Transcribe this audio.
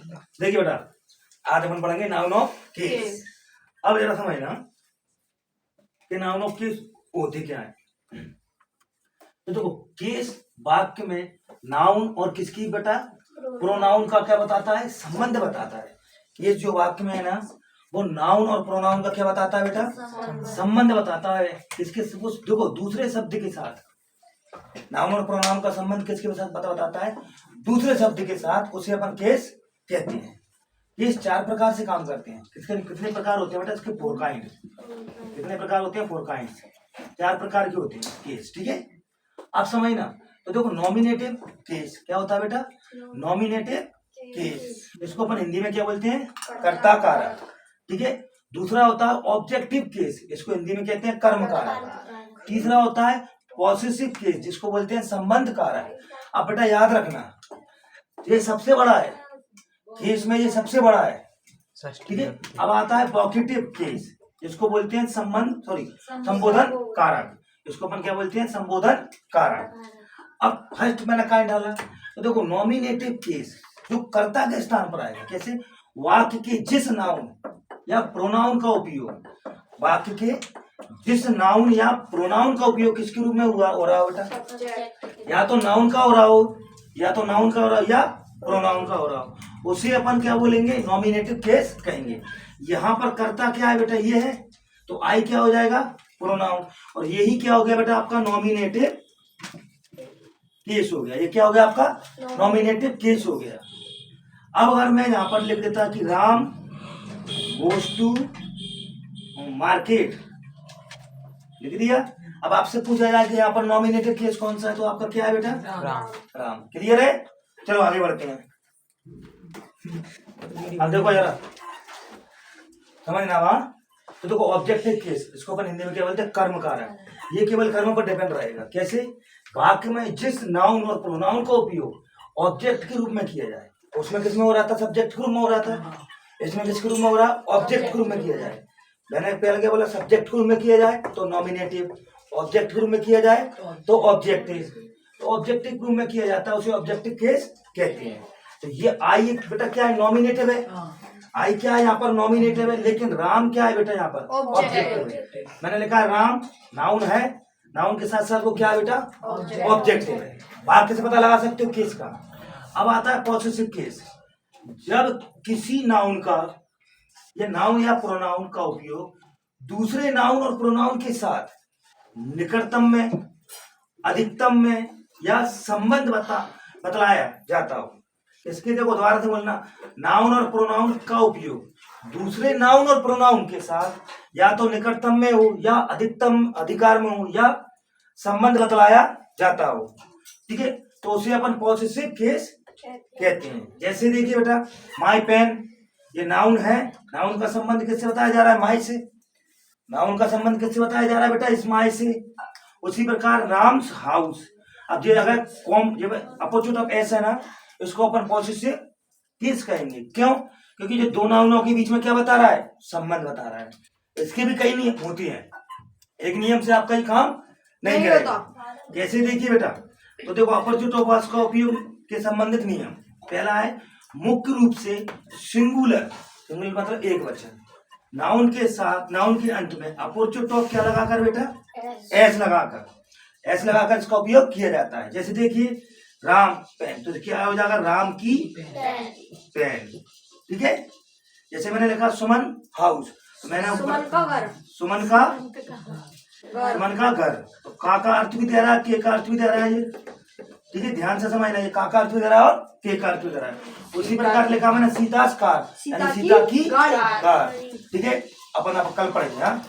देखिए बेटा, आज अपन पढ़ेंगे नाउन ऑफ केस। अब जरा समझना कि नाउन ऑफ केस होते क्या है। तो देखो, केस वाक्य में नाउन और किसकी बेटा प्रोनाउन का क्या बताता है, संबंध बताता है। केस जो वाक्य में है ना, वो नाउन और प्रोनाउन का क्या बताता है बेटा, संबंध बताता है। किसके, देखो दूसरे शब्द के साथ नाउन और प्रोनाउन का संबंध किसके साथ बताता है, दूसरे शब्द के साथ, उसे अपन केस कहते हैं। केस 4 प्रकार से काम करते हैं। कितने प्रकार होते हैं बेटा इसके, 4 काइंड। कितने प्रकार होते हैं, 4 काइंड, 4 प्रकार के होते हैं केस, ठीक है। आप समझना। तो देखो, नॉमिनेटिव केस क्या होता है बेटा, नॉमिनेटिव केस, इसको अपन हिंदी में क्या बोलते हैं, कर्ता कारक, ठीक है। दूसरा होता है ऑब्जेक्टिव केस, इसको हिंदी में कहते हैं कर्म कारक। तीसरा होता है पॉसेसिव केस, जिसको बोलते हैं संबंध कारक। अब बेटा याद रखना, ये सबसे बड़ा है केस में, ये सबसे बड़ा है, ठीक है। अब आता है वोकेटिव केस, इसको बोलते हैं संबोधन कारक, इसको अपन क्या बोलते हैं, संबोधन कारक। अब फर्स्ट मैंने क्या डाला, तो देखो नॉमिनेटिव केस जो कर्ता के स्थान पर आएगा। कैसे, वाक्य के जिस नाउन या प्रोनाउन का उपयोग, वाक्य के जिस नाउन या प्रोनाउन का उपयोग किसके रूप में हो रहा हो बेटा, या तो नाउन का हो रहा हो, या तो नाउन का हो रहा हो, या प्रोनाउन का हो रहा हो, उसे अपन क्या बोलेंगे, नॉमिनेटिव केस कहेंगे। यहाँ पर कर्ता क्या है बेटा, ये है, तो आई क्या हो जाएगा, प्रोनाउन, और यही क्या हो गया बेटा आपका नॉमिनेटिव केस हो गया। ये क्या हो गया आपका, नॉमिनेटिव केस हो गया। अब अगर मैं यहाँ पर लिख देता कि राम गोज टू मार्केट, लिख दिया। अब आपसे पूछा जाए कि यहाँ पर नॉमिनेटिव केस कौन सा है, तो आपका क्या है बेटा, राम। क्लियर है, चलो आगे बढ़ते हैं। अब देखो जरा समझना वहां, तो देखो ऑब्जेक्टिव केस, इसको अपन हिंदी में क्या बोलते हैं, कर्म कारक। ये केवल कर्म पर डिपेंड रहेगा। कैसे, वाक्य में जिस नाउन और प्रोनाउन का उपयोग ऑब्जेक्ट के रूप में किया जाए, उसमें किसमें हो रहा था, सब्जेक्ट के रूप में हो रहा था, इसमें किसके रूप में हो रहा, ऑब्जेक्ट के रूप में किया जाए। मैंने पहले क्या बोला, सब्जेक्ट के रूप में किया जाए तो नॉमिनेटिव, ऑब्जेक्ट के रूप में किया जाए तो ऑब्जेक्टिव। तो ऑब्जेक्टिव के रूप में किया जाता है, उसे ऑब्जेक्टिव केस कहते हैं। तो ये आई बेटा क्या है, नॉमिनेटिव है। आई क्या है यहाँ पर, नॉमिनेटिव है, लेकिन राम क्या है बेटा यहाँ पर, ऑब्जेक्टिव है। मैंने लिखा है राम नाउन है, नाउन के साथ साथ वो क्या है बेटा, ऑब्जेक्टिव है। बात कैसे पता लगा सकते हो केस का। अब आता है पॉसेसिव केस, जब किसी नाउन का या नाउन या प्रोनाउन का उपयोग दूसरे नाउन और प्रोनाउन के साथ निकटतम में, अधिकतम में या संबंध बतलाया जाता हो। इसके देखो दोबारा से बोलना, नाउन और प्रोनाउन का उपयोग दूसरे नाउन और प्रोनाउन के साथ या तो निकटतम में हो, या अधिकतम अधिकार में हो, या संबंध बतलाया जाता हो, ठीक है, तो उसे अपन पॉसेसिव केस कहते हैं। जैसे देखिए बेटा, माई पेन, ये नाउन है, नाउन का संबंध किससे बताया जा रहा है, माई से। नाउन का संबंध किससे बताया जा रहा है बेटा, इस माई से। उसी प्रकार राम्स हाउस, अब ये अगर अपोजिट ऑफ एस है ना, इसको अपन पॉसेसिव केस कहेंगे। क्यों, क्योंकि ये दो नाउनों के बीच में क्या बता रहा है, संबंध बता रहा है। इसके भी कई नियम होते हैं, एक नियम से आपका ही काम नहीं करेगा। कैसे देखिए बेटा, तो देखो अपोजिट ऑफ एस का उपयोग के संबंधित नियम, पहला है मुख्य रूप से सिंगुलर, सिंगुलर मतलब एक वचन, नाउन के साथ, नाउन के अंत में अपोजिट ऑफ क्या लगाकर बेटा, एस लगाकर, एस लगाकर इसका उपयोग किया जाता है। जैसे देखिए राम पेन, तो क्या हो जाएगा, राम की पेन, ठीक है। जैसे मैंने लिखा सुमन हाउस, तो मैंने सुमन का घर, सुमन का घर, तो का अर्थ भी दे रहा है, के का अर्थ भी दे रहा है ये, ठीक है, ध्यान से समझना, ये का अर्थ भी दे रहा है और के का अर्थ भी दे रहा है। उसी प्रकार लिखा मैंने सीता कार, यानी सीता की कार, ठीक है। अपन अब कल पढ़ेंगे। हाँ।